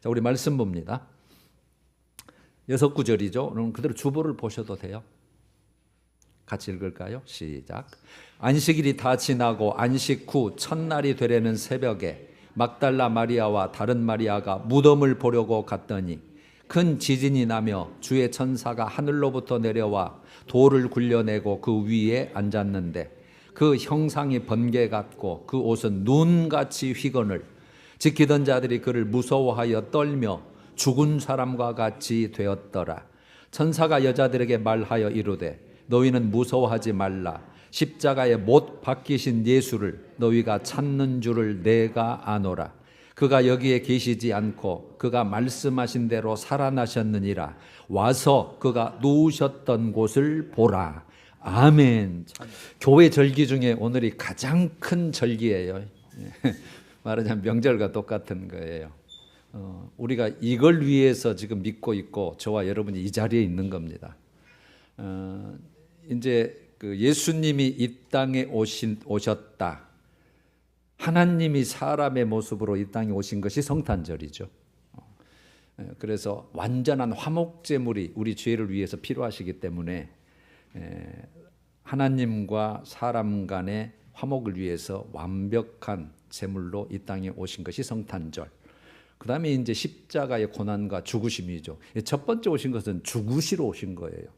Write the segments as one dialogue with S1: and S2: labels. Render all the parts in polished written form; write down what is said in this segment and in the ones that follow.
S1: 자, 우리 말씀 봅니다. 6구절이죠. 오늘 그대로 주보를 보셔도 돼요. 같이 읽을까요? 시작. 안식일이 다 지나고 안식 후 첫날이 되려는 새벽에 막달라 마리아와 다른 마리아가 무덤을 보려고 갔더니 큰 지진이 나며 주의 천사가 하늘로부터 내려와 돌을 굴려내고 그 위에 앉았는데 그 형상이 번개 같고 그 옷은 눈같이 휘건을 지키던 자들이 그를 무서워하여 떨며 죽은 사람과 같이 되었더라. 천사가 여자들에게 말하여 이르되 너희는 무서워하지 말라. 십자가에 못 박히신 예수를 너희가 찾는 줄을 내가 아노라. 그가 여기에 계시지 않고 그가 말씀하신 대로 살아나셨느니라. 와서 그가 누우셨던 곳을 보라. 아멘. 교회 절기 중에 오늘이 가장 큰 절기예요. 말하자면 명절과 똑같은 거예요. 우리가 이걸 위해서 지금 믿고 있고 저와 여러분이 이 자리에 있는 겁니다. 이제 그 예수님이 이 땅에 오셨다. 하나님이 사람의 모습으로 이 땅에 오신 것이 성탄절이죠. 그래서 완전한 화목제물이 우리 죄를 위해서 필요하시기 때문에 하나님과 사람 간의 화목을 위해서 완벽한 제물로 이 땅에 오신 것이 성탄절. 그 다음에 이제 십자가의 고난과 죽으심이죠. 첫 번째 오신 것은 죽으시러 오신 거예요.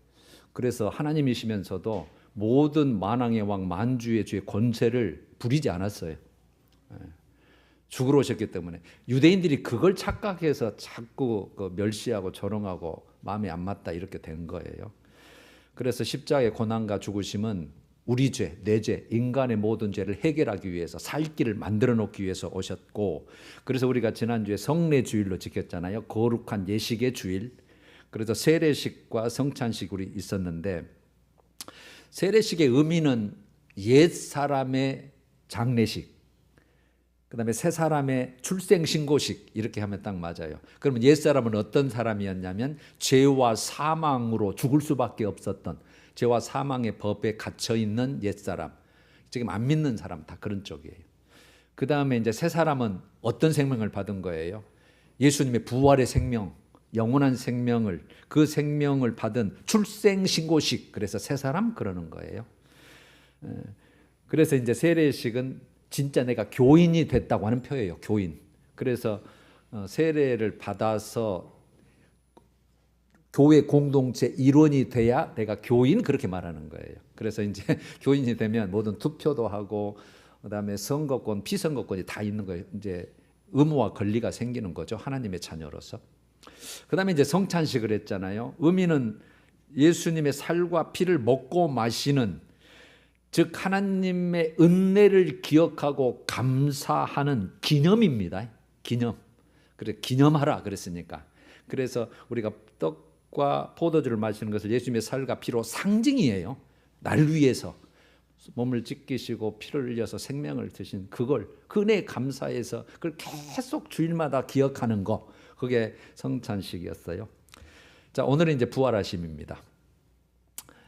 S1: 그래서 하나님이시면서도 모든 만왕의 왕 만주의 주의 권세를 부리지 않았어요. 죽으러 오셨기 때문에 유대인들이 그걸 착각해서 자꾸 멸시하고 조롱하고 마음에 안 맞다 이렇게 된 거예요. 그래서 십자가의 고난과 죽으심은 우리 죄, 내 죄, 인간의 모든 죄를 해결하기 위해서 살 길을 만들어 놓기 위해서 오셨고, 그래서 우리가 지난주에 성례주일로 지켰잖아요. 거룩한 예식의 주일. 그래서 세례식과 성찬식 우리 있었는데, 세례식의 의미는 옛 사람의 장례식, 그 다음에 새 사람의 출생신고식 이렇게 하면 딱 맞아요. 그러면 옛 사람은 어떤 사람이었냐면 죄와 사망으로 죽을 수밖에 없었던, 죄와 사망의 법에 갇혀있는 옛 사람, 지금 안 믿는 사람 다 그런 쪽이에요. 그 다음에 이제 새 사람은 어떤 생명을 받은 거예요? 예수님의 부활의 생명, 영원한 생명을, 그 생명을 받은 출생신고식, 그래서 새 사람 그러는 거예요. 그래서 이제 세례식은 진짜 내가 교인이 됐다고 하는 표예요. 교인. 그래서 세례를 받아서 교회 공동체 일원이 돼야 내가 교인 그렇게 말하는 거예요. 그래서 이제 교인이 되면 모든 투표도 하고 그다음에 선거권, 피선거권이 다 있는 거예요. 이제 의무와 권리가 생기는 거죠. 하나님의 자녀로서. 그다음에 이제 성찬식을 했잖아요. 의미는 예수님의 살과 피를 먹고 마시는, 즉 하나님의 은혜를 기억하고 감사하는 기념입니다. 기념. 그래 기념하라 그랬으니까. 그래서 우리가 떡과 포도주를 마시는 것을 예수님의 살과 피로 상징이에요. 날 위해서 몸을 찢기시고 피를 흘려서 생명을 드신 그걸, 그 은혜에 감사해서 그걸 계속 주일마다 기억하는 거, 그게 성찬식이었어요. 자, 오늘은 이제 부활하심입니다.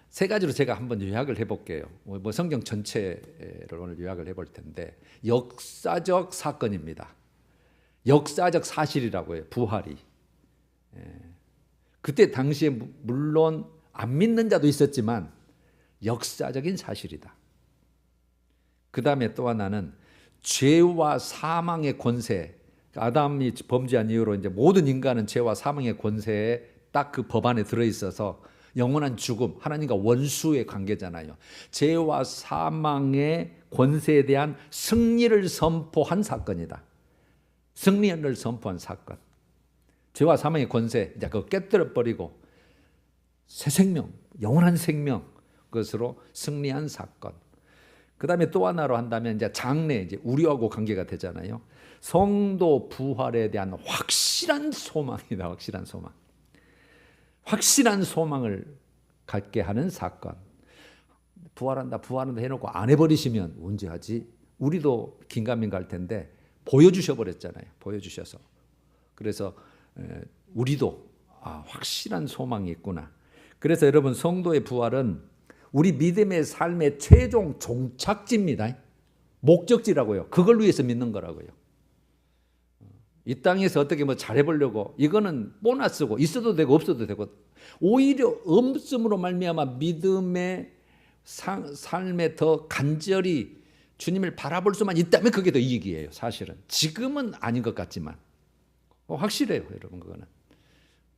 S1: 세 가지로 제가 한번 요약을 해볼게요. 뭐 성경 전체를 오늘 요약을 해볼 텐데, 역사적 사건입니다. 역사적 사실이라고 해요. 부활이. 그때 당시에 물론 안 믿는 자도 있었지만 역사적인 사실이다. 그 다음에 또 하나는 죄와 사망의 권세, 아담이 범죄한 이후로 이제 모든 인간은 죄와 사망의 권세에 딱 그 법 안에 들어있어서 영원한 죽음, 하나님과 원수의 관계잖아요. 죄와 사망의 권세에 대한 승리를 선포한 사건이다. 승리를 선포한 사건. 죄와 사망의 권세, 이제 그거 깨뜨려 버리고 새 생명, 영원한 생명, 그것으로 승리한 사건. 그 다음에 또 하나로 한다면 이제 장래, 이제 우리하고 관계가 되잖아요. 성도 부활에 대한 확실한 소망이다. 확실한 소망. 확실한 소망을 갖게 하는 사건. 부활한다 해놓고 안 해버리시면 언제 하지? 우리도 긴가민가 할 텐데 보여주셔 버렸잖아요. 보여주셔서. 그래서 우리도 확실한 소망이 있구나. 그래서 여러분, 성도의 부활은 우리 믿음의 삶의 최종 종착지입니다. 목적지라고요. 그걸 위해서 믿는 거라고요. 이 땅에서 어떻게 뭐 잘해보려고, 이거는 보너스고 있어도 되고 없어도 되고, 오히려 없음으로 말미암아 믿음의 삶에 더 간절히 주님을 바라볼 수만 있다면 그게 더 이익이에요. 사실은 지금은 아닌 것 같지만 확실해요, 여러분. 그거는.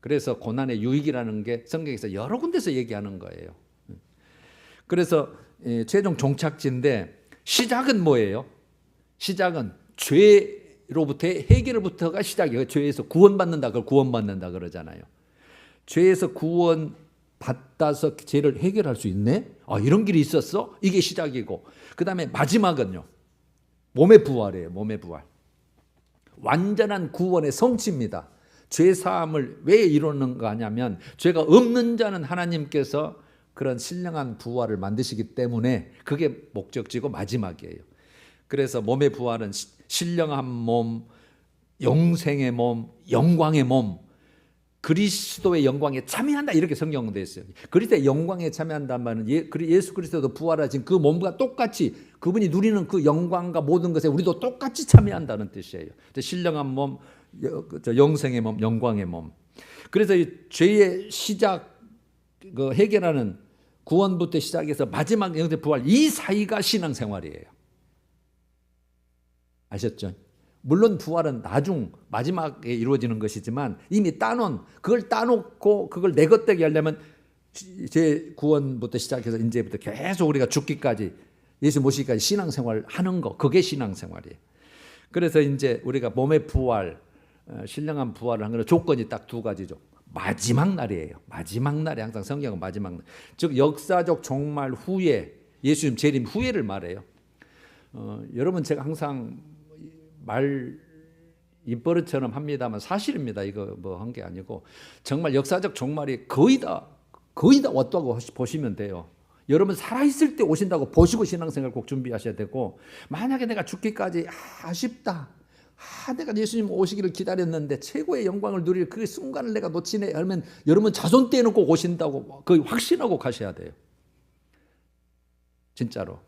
S1: 그래서 고난의 유익이라는 게 성경에서 여러 군데서 얘기하는 거예요. 그래서 최종 종착지인데, 시작은 뭐예요? 시작은 죄로부터의 해결부터가 시작이에요. 죄에서 구원받는다, 그걸 구원받는다 그러잖아요. 죄에서 구원받아서 죄를 해결할 수 있네? 이런 길이 있었어? 이게 시작이고, 그 다음에 마지막은요, 몸의 부활이에요. 몸의 부활. 완전한 구원의 성취입니다. 죄사함을 왜 이루는 거냐면, 죄가 없는 자는 하나님께서 그런 신령한 부활을 만드시기 때문에 그게 목적지고 마지막이에요. 그래서 몸의 부활은 신령한 몸, 영생의 몸, 영광의 몸, 그리스도의 영광에 참여한다, 이렇게 성경되어 있어요. 그리스도의 영광에 참여한다는 말은 예수 그리스도도 부활하신 그 몸과 똑같이 그분이 누리는 그 영광과 모든 것에 우리도 똑같이 참여한다는 뜻이에요. 신령한 몸, 영생의 몸, 영광의 몸. 그래서 이 죄의 시작, 그 해결하는 구원부터 시작해서 마지막 영생 부활, 이 사이가 신앙생활이에요. 아셨죠? 물론 부활은 마지막에 이루어지는 것이지만, 이미 따놓은, 그걸 따놓고 그걸 내 것되게 하려면 제 구원부터 시작해서 이제부터 계속 우리가 죽기까지, 예수 모시기까지 신앙생활을 하는 거, 그게 신앙생활이에요. 그래서 이제 우리가 몸의 부활, 신령한 부활을 하는 조건이 딱 두 가지죠. 마지막 날이에요. 마지막 날에, 항상 성경은 마지막 날, 즉 역사적 종말 후에, 예수님 재림 후에를 말해요. 여러분, 제가 항상 말 입버릇처럼 합니다만 사실입니다. 이거 뭐 한 게 아니고, 정말 역사적 종말이 거의 다 왔다고 보시면 돼요. 여러분 살아있을 때 오신다고 보시고 신앙생활 꼭 준비하셔야 되고, 만약에 내가 죽기까지 아쉽다, 내가 예수님 오시기를 기다렸는데 최고의 영광을 누릴 그 순간을 내가 놓치네 하면, 여러분 자손 떼는 꼭 오신다고 거의 확신하고 가셔야 돼요. 진짜로.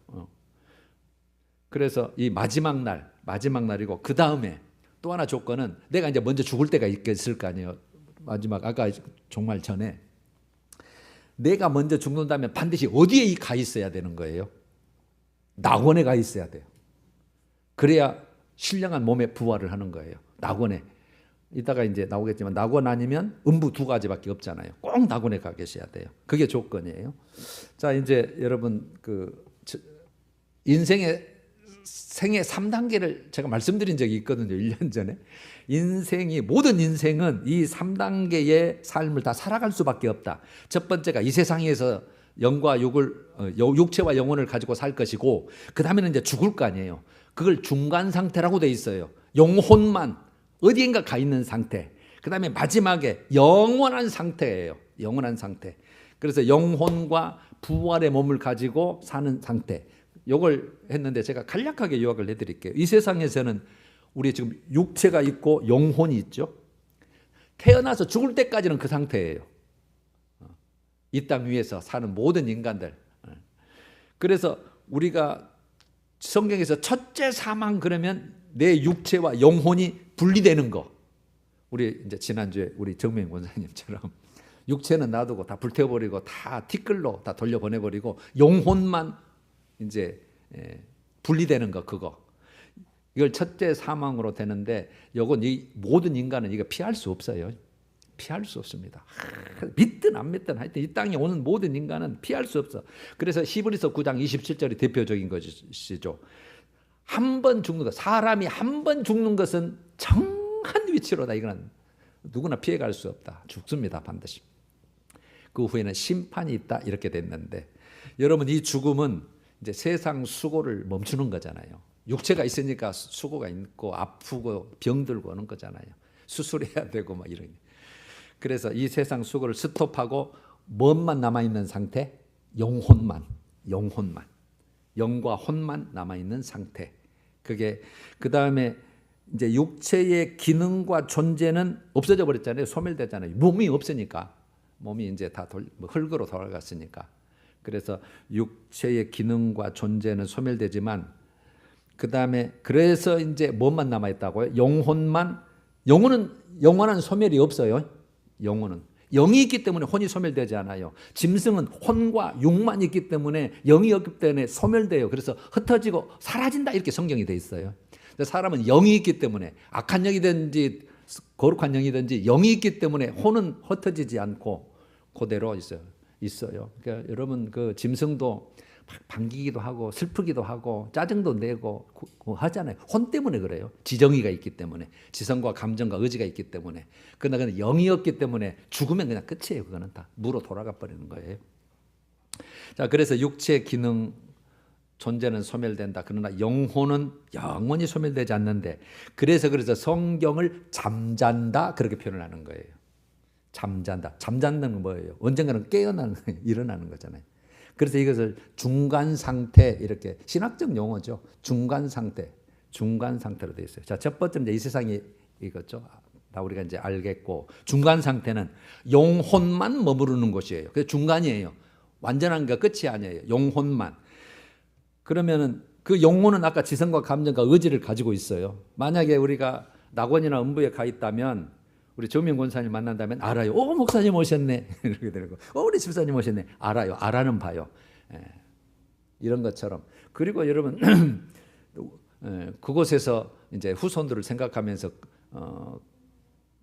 S1: 그래서 이 마지막 날이고, 그 다음에 또 하나 조건은, 내가 이제 먼저 죽을 때가 있을 거 아니에요. 마지막, 아까 종말 전에 내가 먼저 죽는다면 반드시 어디에 가 있어야 되는 거예요? 낙원에 가 있어야 돼요. 그래야 신령한 몸의 부활을 하는 거예요. 낙원에. 이따가 이제 나오겠지만, 낙원 아니면 음부 두 가지밖에 없잖아요. 꼭 낙원에 가 계셔야 돼요. 그게 조건이에요. 자, 이제 여러분, 생의 3단계를 제가 말씀드린 적이 있거든요. 1년 전에. 모든 인생은 이 3단계의 삶을 다 살아갈 수밖에 없다. 첫 번째가 이 세상에서 영과 육체와 영혼을 가지고 살 것이고, 그 다음에는 이제 죽을 거 아니에요. 그걸 중간 상태라고 돼 있어요. 영혼만 어디인가 가 있는 상태. 그 다음에 마지막에 영원한 상태예요. 영원한 상태. 그래서 영혼과 부활의 몸을 가지고 사는 상태. 요걸 했는데, 제가 간략하게 요약을 해드릴게요. 이 세상에서는 우리 지금 육체가 있고 영혼이 있죠. 태어나서 죽을 때까지는 그 상태예요. 이 땅 위에서 사는 모든 인간들. 그래서 우리가 성경에서 첫째 사망 그러면 내 육체와 영혼이 분리되는 거. 우리 이제 지난주에 우리 정명 원사님처럼 육체는 놔두고 다 불태워버리고 다 티끌로 다 돌려보내버리고 영혼만 이제 분리되는 거, 그거. 이걸 첫째 사망으로 되는데, 요건 이 모든 인간은 이거 피할 수 없어요. 피할 수 없습니다. 믿든 안 믿든 하여튼 이 땅에 오는 모든 인간은 피할 수 없어. 그래서 히브리서 9장 27절이 대표적인 것이죠. 한 번 죽는 것, 사람이 한 번 죽는 것은 정한 위치로다. 이거는 누구나 피해갈 수 없다. 죽습니다, 반드시. 그 후에는 심판이 있다, 이렇게 됐는데, 여러분, 이 죽음은 이제 세상 수고를 멈추는 거잖아요. 육체가 있으니까 수고가 있고 아프고 병들고 하는 거잖아요. 수술해야 되고 막 이런. 그래서 이 세상 수고를 스톱하고 뭔만 남아있는 상태? 영혼만. 영과 혼만 남아있는 상태. 그게, 그 다음에 이제 육체의 기능과 존재는 없어져 버렸잖아요. 소멸됐잖아요. 몸이 없으니까. 몸이 이제 다 흙으로 돌아갔으니까. 그래서 육체의 기능과 존재는 소멸되지만, 그 다음에 그래서 이제 뭐만 남아있다고요? 영혼만 영혼은 영원한 소멸이 없어요. 영혼은 영이 있기 때문에 혼이 소멸되지 않아요. 짐승은 혼과 육만 있기 때문에 영이 없기 때문에 소멸돼요. 그래서 흩어지고 사라진다 이렇게 성경이 돼 있어요. 사람은 영이 있기 때문에 악한 영이든지 거룩한 영이든지 영이 있기 때문에 혼은 흩어지지 않고 그대로 있어요. 그러니까 여러분 그 짐승도 반기기도 하고 슬프기도 하고 짜증도 내고 하잖아요. 혼 때문에 그래요. 지정의가 있기 때문에, 지성과 감정과 의지가 있기 때문에. 그러나 그는 영이 없기 때문에 죽으면 그냥 끝이에요. 그거는 다 무로 돌아가 버리는 거예요. 자, 그래서 육체 기능 존재는 소멸된다. 그러나 영혼은 영원히 소멸되지 않는데, 그래서 성경을 잠잔다 그렇게 표현을 하는 거예요. 잠잔다. 잠잔다는 건 뭐예요? 언젠가는 깨어나는 일어나는 거잖아요. 그래서 이것을 중간 상태, 이렇게 신학적 용어죠. 중간 상태로 되어 있어요. 자, 첫 번째 이제 이 세상이 이거죠. 다 우리가 이제 알겠고, 중간 상태는 영혼만 머무르는 곳이에요. 그래서 중간이에요. 완전한 게 끝이 아니에요. 영혼만. 그러면은 그 영혼은 아까 지성과 감정과 의지를 가지고 있어요. 만약에 우리가 낙원이나 음부에 가 있다면, 우리 조민 권사님 만난다면 알아요. 목사님 오셨네. 이렇게 되고, 우리 집사님 오셨네. 알아요. 알아는 봐요. 이런 것처럼. 그리고 여러분 그곳에서 이제 후손들을 생각하면서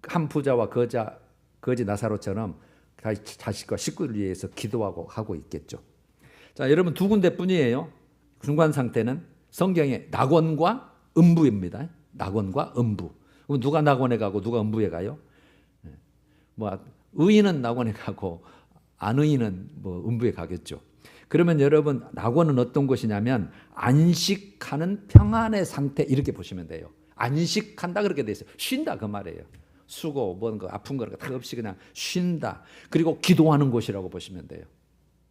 S1: 한 부자와 거지 나사로처럼 자식과 식구를 위해서 기도하고 하고 있겠죠. 자, 여러분 두 군데뿐이에요. 중간 상태는 성경에 낙원과 음부입니다. 낙원과 음부. 그럼 누가 낙원에 가고 누가 음부에 가요? 의인은 낙원에 가고 안의인은 음부에 가겠죠. 그러면 여러분 낙원은 어떤 곳이냐면 안식하는 평안의 상태 이렇게 보시면 돼요. 안식한다 그렇게 돼 있어요. 쉰다 그 말이에요. 수고 뭔가 아픈 거 다 없이 그냥 쉰다. 그리고 기도하는 곳이라고 보시면 돼요.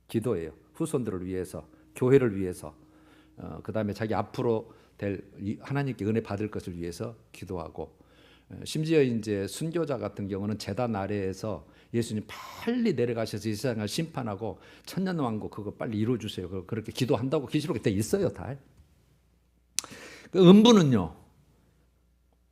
S1: 기도예요. 후손들을 위해서, 교회를 위해서, 그다음에 자기 앞으로 될 하나님께 은혜 받을 것을 위해서 기도하고, 심지어 이제 순교자 같은 경우는 제단 아래에서 예수님 빨리 내려가셔서 이 세상을 심판하고 천년왕국 그거 빨리 이루어 주세요. 그렇게 기도한다고 계시록에 돼 있어요, 다. 그 음부는요,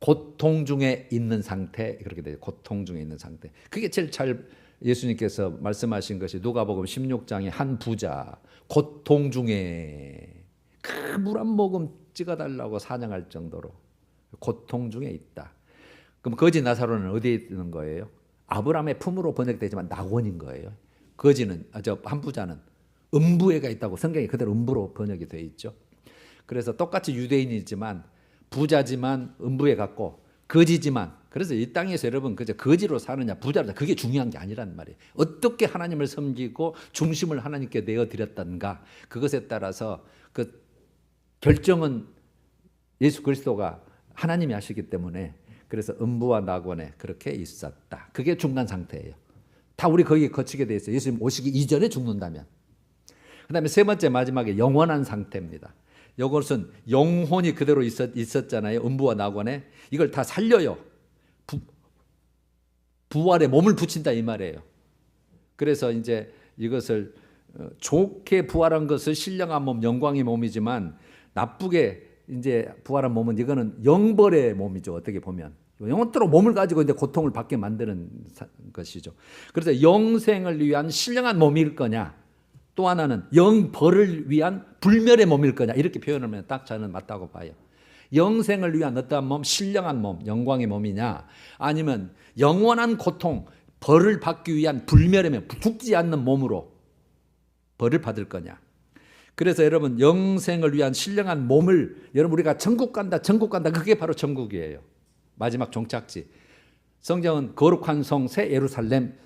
S1: 고통 중에 있는 상태 그렇게 돼요. 고통 중에 있는 상태. 그게 제일 잘 예수님께서 말씀하신 것이 누가복음 16장에 한 부자 고통 중에 그 물 한 모금 찍어달라고 사냥할 정도로 고통 중에 있다. 그럼 거지 나사로는 어디에 있는 거예요? 아브라함의 품으로 번역되지만 낙원인 거예요. 한 부자는 음부에가 있다고 성경이 그대로 음부로 번역이 되어 있죠. 그래서 똑같이 유대인이지만 부자지만 음부에 갔고 거지지만, 그래서 이 땅에서 여러분 그저 거지로 사느냐 부자로 사느냐 그게 중요한 게 아니란 말이에요. 어떻게 하나님을 섬기고 중심을 하나님께 내어드렸던가, 그것에 따라서 그 결정은 예수 그리스도가 하나님이 하시기 때문에, 그래서 음부와 낙원에 그렇게 있었다. 그게 중간 상태예요. 다 우리 거기에 거치게 돼 있어요. 예수님 오시기 이전에 죽는다면. 그 다음에 세 번째 마지막에 영원한 상태입니다. 이것은 영혼이 그대로 있었잖아요. 음부와 낙원에. 이걸 다 살려요. 부활에 몸을 붙인다 이 말이에요. 그래서 이제 이것을 좋게 부활한 것을 신령한 몸, 영광의 몸이지만 나쁘게 이제 부활한 몸은 이거는 영벌의 몸이죠. 어떻게 보면 영원토록 몸을 가지고 이제 고통을 받게 만드는 것이죠. 그래서 영생을 위한 신령한 몸일 거냐, 또 하나는 영벌을 위한 불멸의 몸일 거냐, 이렇게 표현하면 딱 저는 맞다고 봐요. 영생을 위한 어떠한 몸, 신령한 몸, 영광의 몸이냐, 아니면 영원한 고통, 벌을 받기 위한 불멸의 몸, 죽지 않는 몸으로 벌을 받을 거냐. 그래서 여러분 영생을 위한 신령한 몸을, 여러분 우리가 천국 간다 그게 바로 천국이에요. 마지막 종착지. 성경은 거룩한 성 새 예루살렘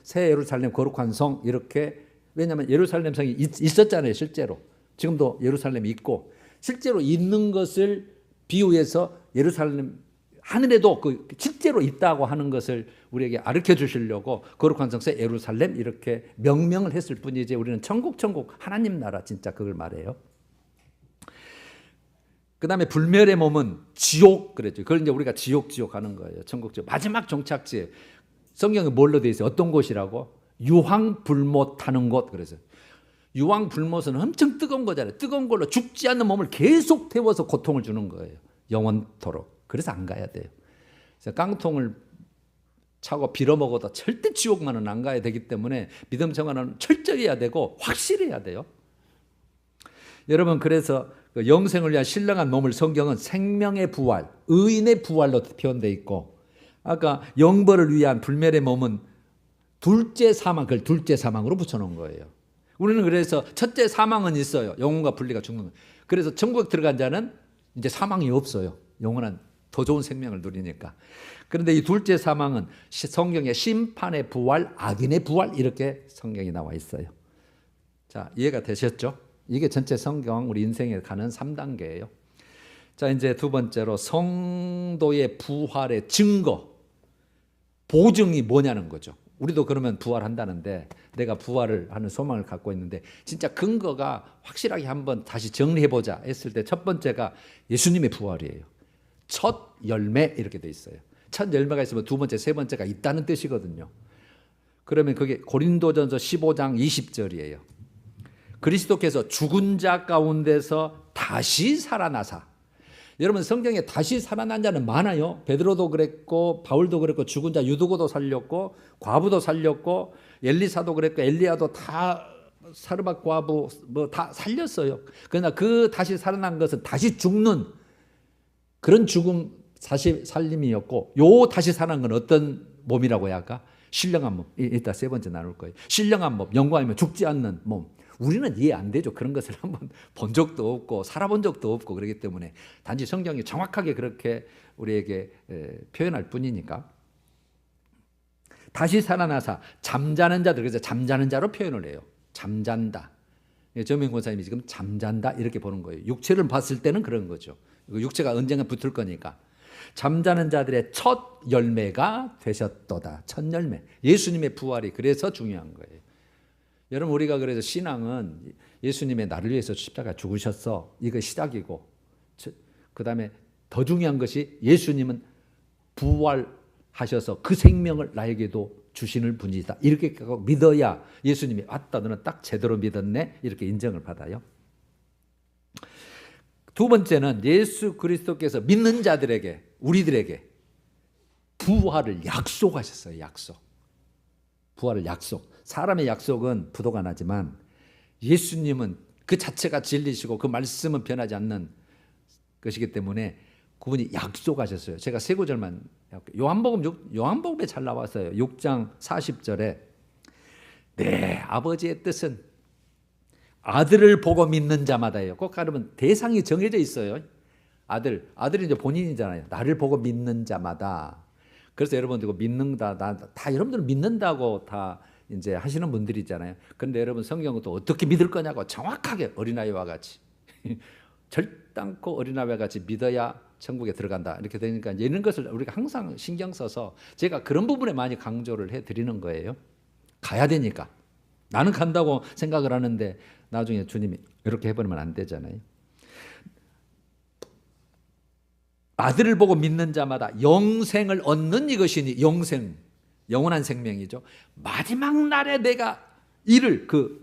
S1: 거룩한 성 이렇게, 왜냐하면 예루살렘 성이 있었잖아요. 실제로 지금도 예루살렘이 있고, 실제로 있는 것을 비유해서 예루살렘 하늘에도 그 실제로 있다고 하는 것을 우리에게 가르쳐 주시려고 거룩한 성 새 예루살렘 이렇게 명명을 했을 뿐이지, 우리는 천국 하나님 나라 진짜 그걸 말해요. 그 다음에 불멸의 몸은 지옥 그랬죠. 그걸 이제 우리가 지옥 하는 거예요. 천국 마지막 종착지. 성경에 뭘로 되어 있어요? 어떤 곳이라고? 유황불못하는 곳. 그래서 유황불못은 엄청 뜨거운 거잖아요. 뜨거운 걸로 죽지 않는 몸을 계속 태워서 고통을 주는 거예요. 영원토록. 그래서 안 가야 돼요. 그래서 깡통을 차고 빌어먹어도 절대 지옥만은 안 가야 되기 때문에 믿음 생활은 철저히 해야 되고 확실해야 돼요. 여러분, 그래서 그 영생을 위한 신령한 몸을 성경은 생명의 부활, 의인의 부활로 표현되어 있고, 아까 영벌을 위한 불멸의 몸은 둘째 사망, 그걸 둘째 사망으로 붙여놓은 거예요. 우리는 그래서 첫째 사망은 있어요. 영혼과 분리가 죽는 거. 그래서 천국 들어간 자는 이제 사망이 없어요. 영원한 더 좋은 생명을 누리니까. 그런데 이 둘째 사망은 성경에 심판의 부활, 악인의 부활 이렇게 성경이 나와 있어요. 자, 이해가 되셨죠? 이게 전체 성경 우리 인생에 가는 3단계예요. 자, 이제 두 번째로 성도의 부활의 증거, 보증이 뭐냐는 거죠. 우리도 그러면 부활한다는데 내가 부활을 하는 소망을 갖고 있는데 진짜 근거가 확실하게 한번 다시 정리해보자 했을 때 첫 번째가 예수님의 부활이에요. 첫 열매 이렇게 돼 있어요. 첫 열매가 있으면 두 번째, 세 번째가 있다는 뜻이거든요. 그러면 그게 고린도전서 15장 20절이에요. 그리스도께서 죽은 자 가운데서 다시 살아나사. 여러분, 성경에 다시 살아난 자는 많아요. 베드로도 그랬고 바울도 그랬고 죽은 자 유두고도 살렸고 과부도 살렸고 엘리사도 그랬고 엘리야도 다 사르밧 과부 뭐 다 살렸어요. 그러나 그 다시 살아난 것은 다시 죽는 그런 죽음 다시 살림이었고, 요 다시 살아난 건 어떤 몸이라고 해야 할까? 신령한 몸. 이따 세 번째 나눌 거예요. 신령한 몸, 영광이면 죽지 않는 몸. 우리는 이해 안 되죠. 그런 것을 한번 본 적도 없고 살아본 적도 없고 그렇기 때문에 단지 성경이 정확하게 그렇게 우리에게 표현할 뿐이니까. 다시 살아나사 잠자는 자들, 그래서 잠자는 자로 표현을 해요. 잠잔다. 정명 권사님이 지금 잠잔다 이렇게 보는 거예요. 육체를 봤을 때는 그런 거죠. 육체가 언젠가 붙을 거니까. 잠자는 자들의 첫 열매가 되셨도다. 첫 열매. 예수님의 부활이 그래서 중요한 거예요. 여러분, 우리가 그래서 신앙은 예수님의 나를 위해서 십자가 죽으셨어. 이거 시작이고, 그 다음에 더 중요한 것이 예수님은 부활하셔서 그 생명을 나에게도 주시는 분이다. 이렇게 믿어야 예수님이 왔다, 너는 딱 제대로 믿었네. 이렇게 인정을 받아요. 두 번째는 예수 그리스도께서 믿는 자들에게, 우리들에게 부활을 약속하셨어요. 약속. 부활을 약속. 사람의 약속은 부도가 나지만 예수님은 그 자체가 진리시고 그 말씀은 변하지 않는 것이기 때문에 그분이 약속하셨어요. 제가 세 구절만 요한복음에 잘 나왔어요. 6장 40절에 내 아버지의 뜻은 아들을 보고 믿는 자마다예요. 꼭 가르면 대상이 정해져 있어요. 아들이 이제 본인이잖아요. 나를 보고 믿는 자마다. 그래서 여러분 이거 믿는다, 다 여러분들은 믿는다고 다 이제 하시는 분들이잖아요. 그런데 여러분 성경은 또 어떻게 믿을 거냐고 정확하게 어린아이와 같이 절단코 어린아이와 같이 믿어야 천국에 들어간다. 이렇게 되니까 이런 것을 우리가 항상 신경 써서 제가 그런 부분에 많이 강조를 해드리는 거예요. 가야 되니까. 나는 간다고 생각을 하는데 나중에 주님이 이렇게 해버리면 안 되잖아요. 아들을 보고 믿는 자마다 영생을 얻는 이것이니, 영생, 영원한 생명이죠. 마지막 날에 내가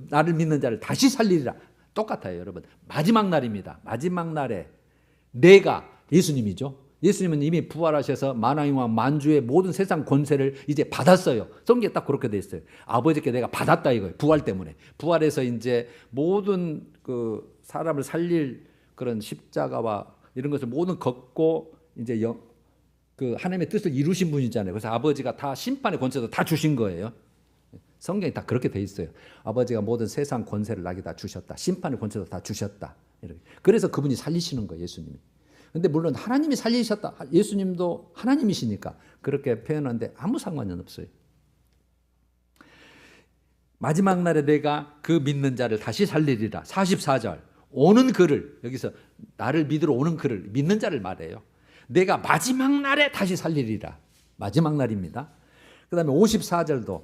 S1: 나를 믿는 자를 다시 살리리라. 똑같아요, 여러분. 마지막 날입니다. 마지막 날에 내가, 예수님이죠. 예수님은 이미 부활하셔서 만왕의 왕 만주의 모든 세상 권세를 이제 받았어요. 성경에 딱 그렇게 돼 있어요. 아버지께 내가 받았다 이거예요. 부활 때문에. 부활해서 이제 모든 그 사람을 살릴 그런 십자가와 이런 것을 모든 걷고 이제 그 하나님의 뜻을 이루신 분이잖아요. 그래서 아버지가 다 심판의 권세도 다 주신 거예요. 성경이 다 그렇게 돼 있어요. 아버지가 모든 세상 권세를 나에게 다 주셨다. 심판의 권세도 다 주셨다. 이렇게. 그래서 그분이 살리시는 거예요, 예수님이. 근데 물론 하나님이 살리셨다. 예수님도 하나님이시니까 그렇게 표현하는데 아무 상관은 없어요. 마지막 날에 내가 그 믿는 자를 다시 살리리라. 44절. 오는 그를, 여기서 나를 믿으러 오는 그를, 믿는 자를 말해요. 내가 마지막 날에 다시 살리리라. 마지막 날입니다. 그 다음에 54절도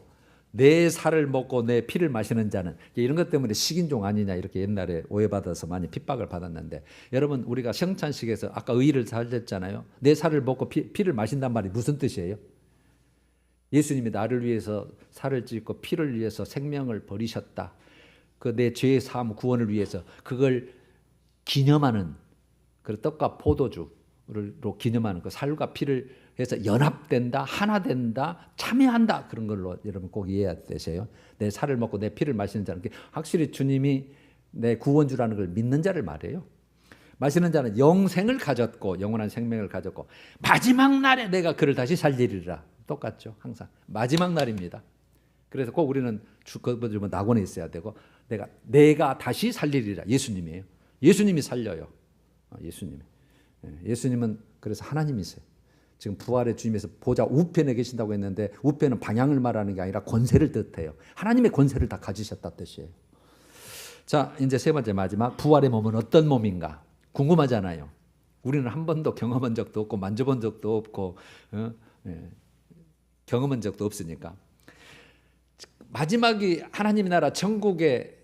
S1: 내 살을 먹고 내 피를 마시는 자는, 이런 것 때문에 식인종 아니냐 이렇게 옛날에 오해받아서 많이 핍박을 받았는데, 여러분 우리가 성찬식에서 아까 의의를 살렸잖아요. 내 살을 먹고 피를 마신단 말이 무슨 뜻이에요? 예수님이 나를 위해서 살을 찢고 피를 위해서 생명을 버리셨다. 그 내 죄의 사함 구원을 위해서 그걸 기념하는, 그 떡과 포도주로 기념하는 그 살과 피를 그래서 연합된다, 하나 된다, 참여한다, 그런 걸로 여러분 꼭 이해해야 되세요. 내 살을 먹고 내 피를 마시는 자는 확실히 주님이 내 구원주라는 걸 믿는 자를 말해요. 마시는 자는 영생을 가졌고 영원한 생명을 가졌고 마지막 날에 내가 그를 다시 살리리라. 똑같죠. 항상 마지막 날입니다. 그래서 꼭 우리는 그분 낙원에 있어야 되고 내가 다시 살리리라. 예수님이에요. 예수님이 살려요. 예수님은 그래서 하나님이세요. 지금 부활의 주님에서 보좌 우편에 계신다고 했는데 우편은 방향을 말하는 게 아니라 권세를 뜻해요. 하나님의 권세를 다 가지셨다 뜻이에요. 자, 이제 세 번째 마지막, 부활의 몸은 어떤 몸인가 궁금하잖아요. 우리는 한 번도 경험한 적도 없고 만져본 적도 없고 경험한 적도 없으니까. 마지막이 하나님의 나라 천국의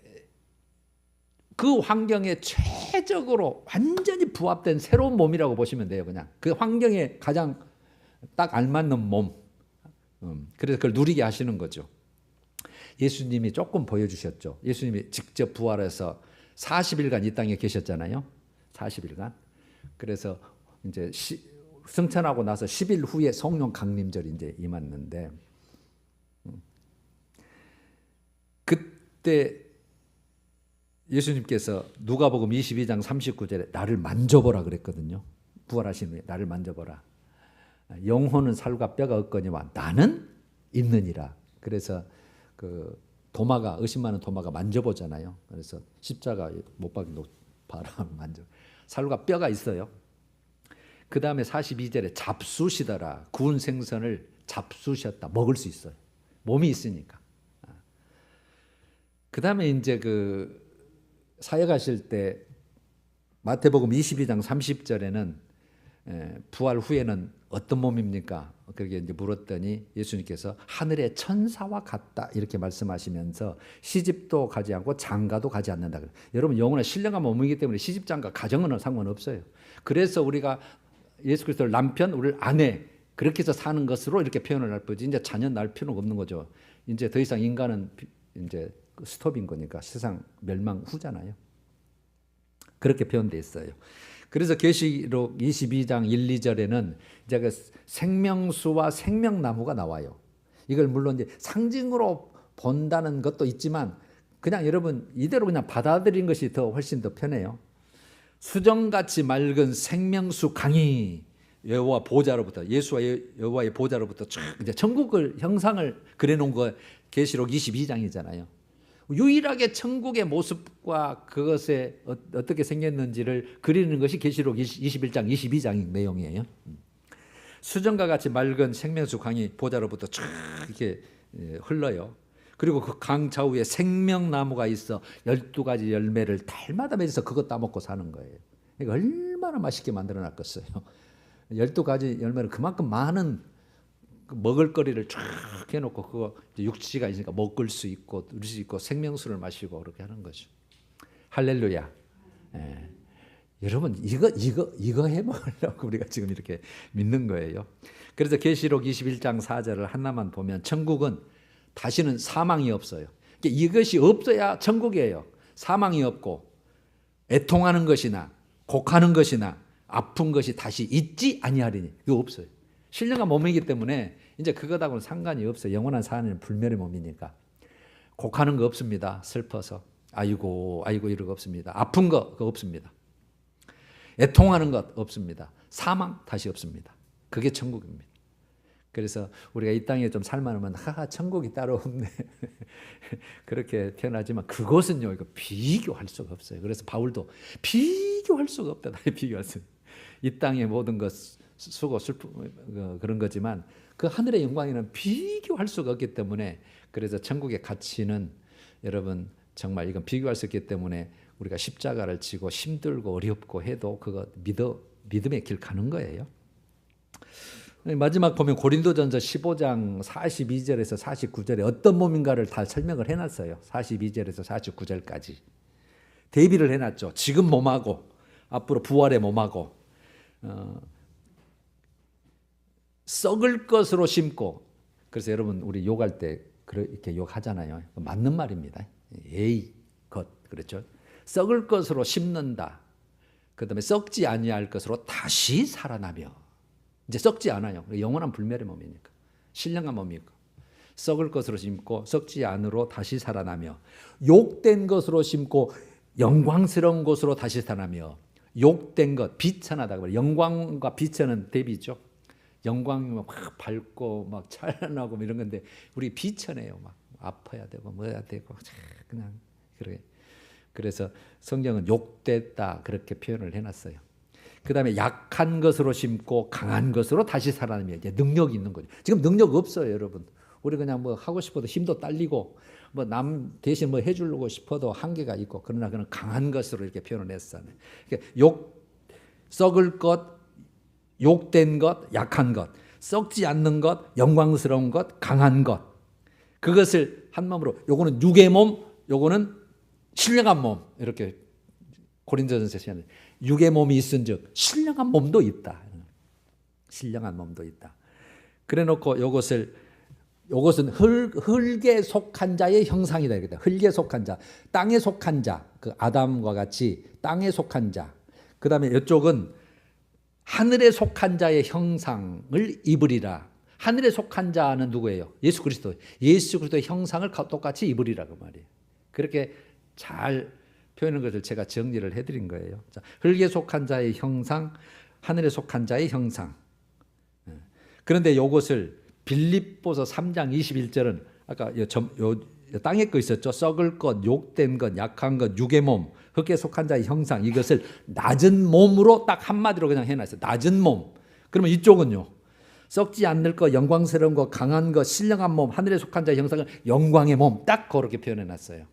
S1: 그 환경에 최적으로 완전히 부합된 새로운 몸이라고 보시면 돼요. 그냥 그 환경에 가장 딱 알맞는 몸. 그래서 그걸 누리게 하시는 거죠. 예수님이 조금 보여주셨죠. 예수님이 직접 부활해서 40일간 이 땅에 계셨잖아요. 40일간. 그래서 이제 승천하고 나서 10일 후에 성령 강림절이 이제 임했는데, 그때 예수님께서 누가복음 22장 39절에 나를 만져보라 그랬거든요. 부활하신 후에 나를 만져보라. 영혼은 살과 뼈가 없거니와 나는 있느니라. 그래서 그 도마가 의심하는 도마가 만져보잖아요. 그래서 십자가 못 박힌 봐라 만져. 살과 뼈가 있어요. 그 다음에 42절에 잡수시더라. 구운 생선을 잡수셨다. 먹을 수 있어요. 몸이 있으니까. 그 다음에 이제 그 사역하실 때 마태복음 22장 30절에는 부활 후에는 어떤 몸입니까? 그렇게 이제 물었더니 예수님께서 하늘의 천사와 같다 이렇게 말씀하시면서 시집도 가지 않고 장가도 가지 않는다. 여러분 영혼의 신령한 몸이기 때문에 시집 장가 가정은 상관없어요. 그래서 우리가 예수 그리스도를 남편, 우리를 아내 그렇게 해서 사는 것으로 이렇게 표현을 할 뿐이지 이제 자녀 낳을 필요는 없는 거죠. 이제 더 이상 인간은 이제 스톱인 거니까 세상 멸망 후잖아요. 그렇게 표현되어 있어요. 그래서 계시록 22장 1, 2절에는 이제 그 생명수와 생명나무가 나와요. 이걸 물론 이제 상징으로 본다는 것도 있지만 그냥 여러분 이대로 그냥 받아들인 것이 더 훨씬 더 편해요. 수정같이 맑은 생명수 강이 여호와 보좌로부터 예수와 여호와의 보좌로부터 쫙 이제 천국을 형상을 그려놓은 거 계시록 22장이잖아요. 유일하게 천국의 모습과 그것에 어떻게 생겼는지를 그리는 것이 계시록 21장, 22장 내용이에요. 수정과 같이 맑은 생명수 강이 보좌로부터 쫙 이렇게 흘러요. 그리고 그 강 좌우에 생명나무가 있어 12가지 열매를 달마다 맺어서 그것 따먹고 사는 거예요. 그러니까 얼마나 맛있게 만들어놨겠어요. 12가지 열매를 그만큼 많은 먹을거리를 쫙 해놓고 그거 육지가 있으니까 먹을 수 있고 누릴 수 있고 생명수를 마시고 그렇게 하는 거죠. 할렐루야. 여러분 이거 해먹으려고 우리가 지금 이렇게 믿는 거예요. 그래서 계시록 21장 4절을 하나만 보면 천국은 다시는 사망이 없어요. 이것이 없어야 천국이에요. 사망이 없고 애통하는 것이나 곡하는 것이나 아픈 것이 다시 있지 아니하리니 이거 없어요. 신령한 몸이기 때문에 이제 그것하고는 상관이 없어요. 영원한 사는 불멸의 몸이니까. 곡하는 거 없습니다. 슬퍼서 아이고 이러고 없습니다. 아픈 거 그거 없습니다. 애통하는 것 없습니다. 사망 다시 없습니다. 그게 천국입니다. 그래서 우리가 이 땅에 좀 살만하면 천국이 따로 없네 그렇게 표현하지만 그것은요 이거 비교할 수가 없어요. 그래서 바울도 비교할 수가 없다. 비교할 수. 이 땅의 모든 것 수고 슬픔 그런 거지만 그 하늘의 영광에는 비교할 수가 없기 때문에 그래서 천국의 가치는 여러분 정말 이건 비교할 수 없기 때문에 우리가 십자가를 지고 힘들고 어렵고 해도 그거 믿음의 길 가는 거예요. 마지막 보면 고린도전서 15장 42절에서 49절에 어떤 몸인가를 다 설명을 해놨어요. 42절에서 49절까지 대비를 해놨죠. 지금 몸하고 앞으로 부활의 몸하고 썩을 것으로 심고. 그래서 여러분 우리 욕할 때 이렇게 욕하잖아요. 맞는 말입니다. 에이 것 그랬죠. 썩을 것으로 심는다. 그 다음에 썩지 아니할 것으로 다시 살아나며. 이제 썩지 않아요. 영원한 불멸의 몸이니까. 신령한 몸이고. 썩을 것으로 심고 썩지 않으로 다시 살아나며 욕된 것으로 심고 영광스러운 것으로 다시 살아나며 욕된 것, 비천하다고 말해요. 영광과 비천은 대비죠. 영광이면 막 밝고 막 찬란하고 이런 건데 우리 비천해요. 막 아파야 되고 뭐야 되고 그냥 그렇게. 그래서 성경은 욕됐다 그렇게 표현을 해놨어요. 그 다음에 약한 것으로 심고 강한 것으로 다시 살아나며 이제 능력이 있는 거죠. 지금 능력 없어요, 여러분. 우리 그냥 뭐 하고 싶어도 힘도 딸리고 뭐 남 대신 뭐 해주려고 싶어도 한계가 있고 그러나 그는 강한 것으로 이렇게 표현을 했어요. 그러니까 썩을 것, 욕된 것, 약한 것, 썩지 않는 것, 영광스러운 것, 강한 것. 그것을 한 몸으로 요거는 육의 몸, 요거는 신령한 몸 이렇게 고린도전서에 육의 몸이 있은즉 신령한 몸도 있다. 신령한 몸도 있다. 그래놓고 요것은 흙에 속한 자의 형상이다. 흙에 속한 자, 땅에 속한 자, 그 아담과 같이 땅에 속한 자. 그 다음에 이쪽은 하늘에 속한 자의 형상을 입으리라. 하늘에 속한 자는 누구예요? 예수 그리스도. 예수 그리스도의 형상을 똑같이 입으리라고 말이에요. 그렇게 잘 표현한 것을 제가 정리를 해드린 거예요. 자, 흙에 속한 자의 형상, 하늘에 속한 자의 형상. 그런데 이것을 빌립보서 3장 21절은 아까 땅에 거 있었죠. 썩을 것, 욕된 것, 약한 것, 육의 몸, 흙에 속한 자의 형상 이것을 낮은 몸으로 딱 한마디로 그냥 해놨어요. 낮은 몸. 그러면 이쪽은요. 썩지 않을 것, 영광스러운 것, 강한 것, 신령한 몸, 하늘에 속한 자의 형상을 영광의 몸 딱 그렇게 표현해놨어요.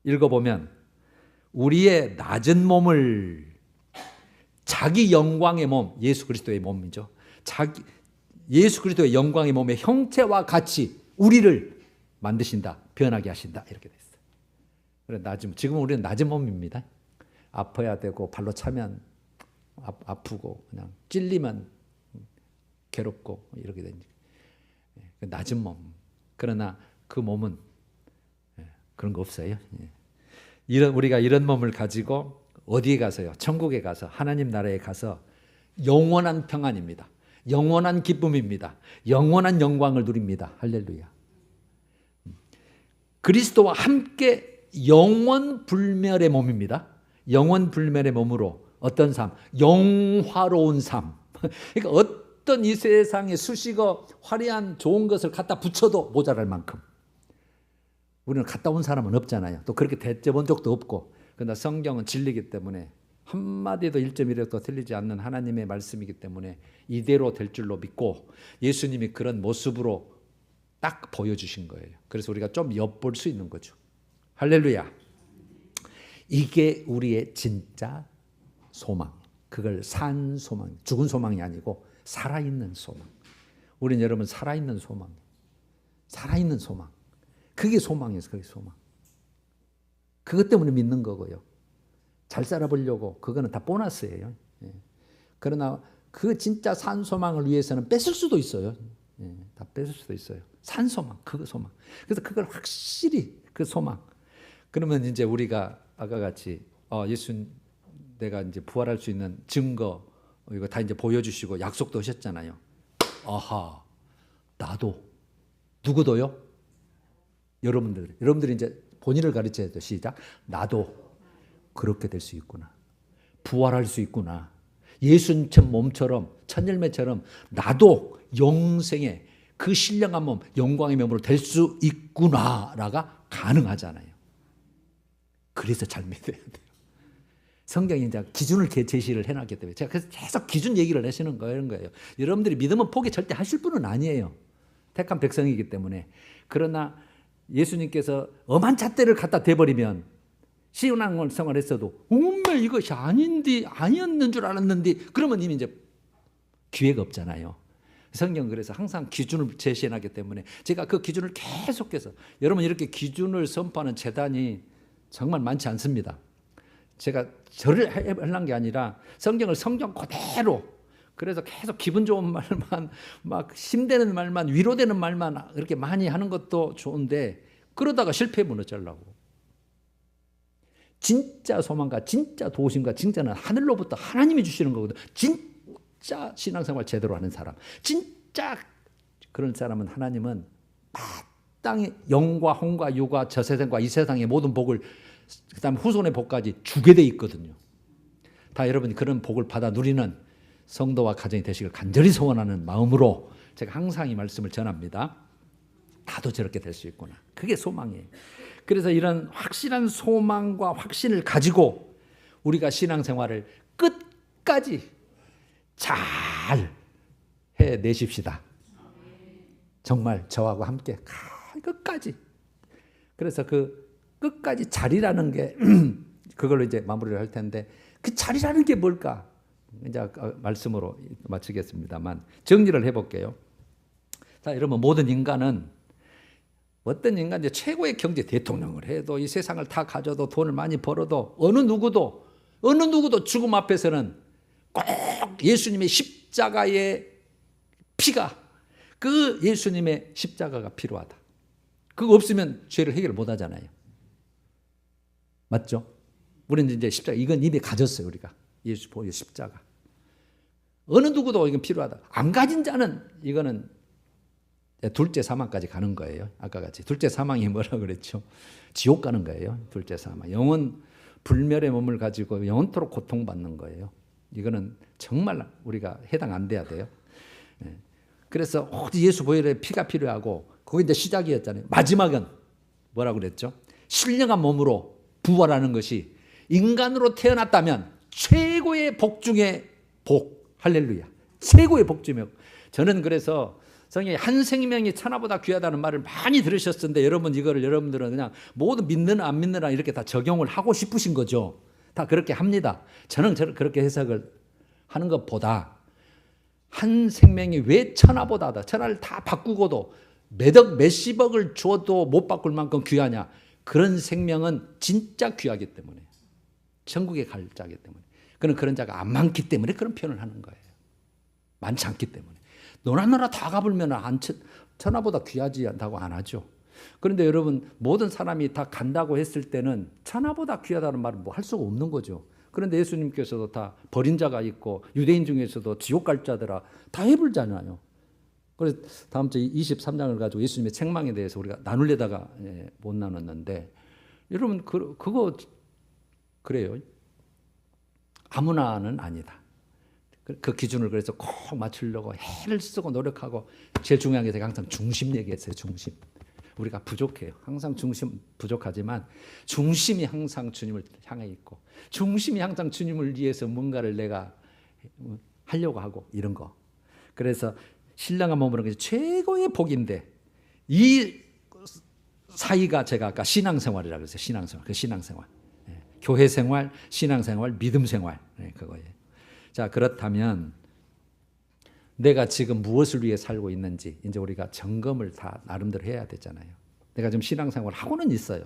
S1: 읽어보면 우리의 낮은 몸을 자기 영광의 몸, 예수 그리스도의 몸이죠. 예수 그리스도의 영광의 몸의 형체와 같이 우리를 만드신다, 변하게 하신다 이렇게 됐어요. 그래 지금 우리는 낮은 몸입니다. 아파야 되고 발로 차면 아프고 그냥 찔리면 괴롭고 이렇게 되니 낮은 몸. 그러나 그 몸은 그런 거 없어요. 우리가 이런 몸을 가지고 어디에 가서요? 천국에 가서 하나님 나라에 가서 영원한 평안입니다. 영원한 기쁨입니다. 영원한 영광을 누립니다. 할렐루야. 그리스도와 함께 영원 불멸의 몸입니다. 영원 불멸의 몸으로 어떤 삶? 영화로운 삶. 그러니까 어떤 이 세상에 수식어 화려한 좋은 것을 갖다 붙여도 모자랄 만큼 우리는 갔다 온 사람은 없잖아요. 또 그렇게 대접한 적도 없고. 그러나 성경은 진리이기 때문에 한마디도 1.1획도 틀리지 않는 하나님의 말씀이기 때문에 이대로 될 줄로 믿고 예수님이 그런 모습으로 딱 보여주신 거예요. 그래서 우리가 좀 엿볼 수 있는 거죠. 할렐루야. 이게 우리의 진짜 소망. 그걸 산 소망, 죽은 소망이 아니고 살아있는 소망. 우리는 여러분 살아있는 소망. 살아있는 소망. 그게 소망이에요. 그게 소망. 그것 때문에 믿는 거고요. 잘 살아보려고 그거는 다 보너스예요. 그러나 그 진짜 산 소망을 위해서는 뺏을 수도 있어요. 다 뺏을 수도 있어요. 산 소망, 그 소망. 그래서 그걸 확실히 그 소망. 그러면 이제 우리가 아까 같이 예수 내가 이제 부활할 수 있는 증거 이거 다 이제 보여주시고 약속도 하셨잖아요. 아하, 나도 누구도요? 여러분들이 이제 본인을 가르쳐야 돼. 시작. 나도 그렇게 될 수 있구나. 부활할 수 있구나. 예수님 몸처럼 천열매처럼 나도 영생의 그 신령한 몸, 영광의 몸으로 될 수 있구나라가 가능하잖아요. 그래서 잘 믿어야 돼요. 성경이 이제 기준을 제시를 해놨기 때문에 제가 그래서 계속 기준 얘기를 하시는 거예요. 여러분들이 믿으면 포기 절대 하실 분은 아니에요. 택한 백성이기 때문에. 그러나 예수님께서 엄한 잣대를 갖다 대버리면 신앙생활 했어도 정말 이것이 아니었는 줄 알았는데 그러면 이미 이제 기회가 없잖아요. 성경은 그래서 항상 기준을 제시해놨기 때문에 제가 그 기준을 계속해서 여러분 이렇게 기준을 선포하는 재단이 정말 많지 않습니다. 제가 저를 하려는 게 아니라 성경을 성경 그대로 그래서 계속 기분 좋은 말만 막 힘되는 말만 위로되는 말만 그렇게 많이 하는 것도 좋은데 그러다가 실패하면 어쩌려고. 진짜 소망과 진짜 도우심과 칭찬은 하늘로부터 하나님이 주시는 거거든. 진짜 신앙생활 제대로 하는 사람, 진짜 그런 사람은 하나님은 마땅히 영과 혼과 유과 저세상과 이 세상의 모든 복을 그다음 후손의 복까지 주게 돼 있거든요. 다 여러분이 그런 복을 받아 누리는 성도와 가정이 되시길 간절히 소원하는 마음으로 제가 항상 이 말씀을 전합니다. 나도 저렇게 될 수 있구나. 그게 소망이에요. 그래서 이런 확실한 소망과 확신을 가지고 우리가 신앙생활을 끝까지 잘 해내십시다. 정말 저하고 함께 끝까지. 그래서 그 끝까지 잘이라는 게 그걸로 이제 마무리를 할 텐데 그 잘이라는 게 뭘까? 이제 말씀으로 마치겠습니다만 정리를 해볼게요. 자, 여러분 모든 인간은 어떤 인간 이제 최고의 경제 대통령을 해도 이 세상을 다 가져도 돈을 많이 벌어도 어느 누구도 죽음 앞에서는 꼭 예수님의 십자가의 피가 그 예수님의 십자가가 필요하다. 그거 없으면 죄를 해결 못 하잖아요. 맞죠? 우리는 이제 십자가 이건 이미 가졌어요. 우리가 예수 보여 십자가. 어느 누구도 이건 필요하다. 안 가진 자는 이거는 둘째 사망까지 가는 거예요. 아까 같이 둘째 사망이 뭐라 그랬죠? 지옥 가는 거예요. 둘째 사망. 영원 불멸의 몸을 가지고 영원토록 고통받는 거예요. 이거는 정말 우리가 해당 안 돼야 돼요. 그래서 예수 보혈의 피가 필요하고 그게 이제 시작이었잖아요. 마지막은 뭐라 그랬죠? 신령한 몸으로 부활하는 것이 인간으로 태어났다면 최고의 복 중의 복. 할렐루야. 최고의 복 중의 복. 저는 그래서 성경에 한 생명이 천하보다 귀하다는 말을 많이 들으셨는데 여러분 이거를 여러분들은 그냥 모두 믿느나 안 믿느나 이렇게 다 적용을 하고 싶으신 거죠. 다 그렇게 합니다. 저는 그렇게 해석을 하는 것보다 한 생명이 왜 천하보다다. 천하를 다 바꾸고도 몇억 몇십억을 줘도 못 바꿀 만큼 귀하냐. 그런 생명은 진짜 귀하기 때문에 천국에 갈 자이기 때문에 그런 자가 안 많기 때문에 그런 표현을 하는 거예요. 많지 않기 때문에. 너나 다 가불면 천하보다 귀하지 않다고 안 하죠. 그런데 여러분 모든 사람이 다 간다고 했을 때는 천하보다 귀하다는 말은 뭐 할 수가 없는 거죠. 그런데 예수님께서도 다 버린 자가 있고 유대인 중에서도 지옥 갈 자들아 다 해불잖아요. 그래서 다음 주 23장을 가지고 예수님의 책망에 대해서 우리가 나누려다가 못 나눴는데 여러분 그거 그래요. 아무나는 아니다. 그 기준을 그래서 꼭 맞추려고 해를 쓰고 노력하고 제일 중요한 게 제가 항상 중심 얘기했어요. 중심. 우리가 부족해요. 항상 중심 부족하지만 중심이 항상 주님을 향해 있고 중심이 항상 주님을 위해서 뭔가를 내가 하려고 하고 이런 거. 그래서 신령한 몸으로 것이 최고의 복인데 이 사이가 제가 아까 신앙생활이라고 했어요. 신앙생활. 그 신앙생활. 교회 생활, 신앙생활, 믿음 생활. 그거예요. 자, 그렇다면 내가 지금 무엇을 위해 살고 있는지 이제 우리가 점검을 다 나름대로 해야 되잖아요. 내가 지금 신앙생활 하고는 있어요.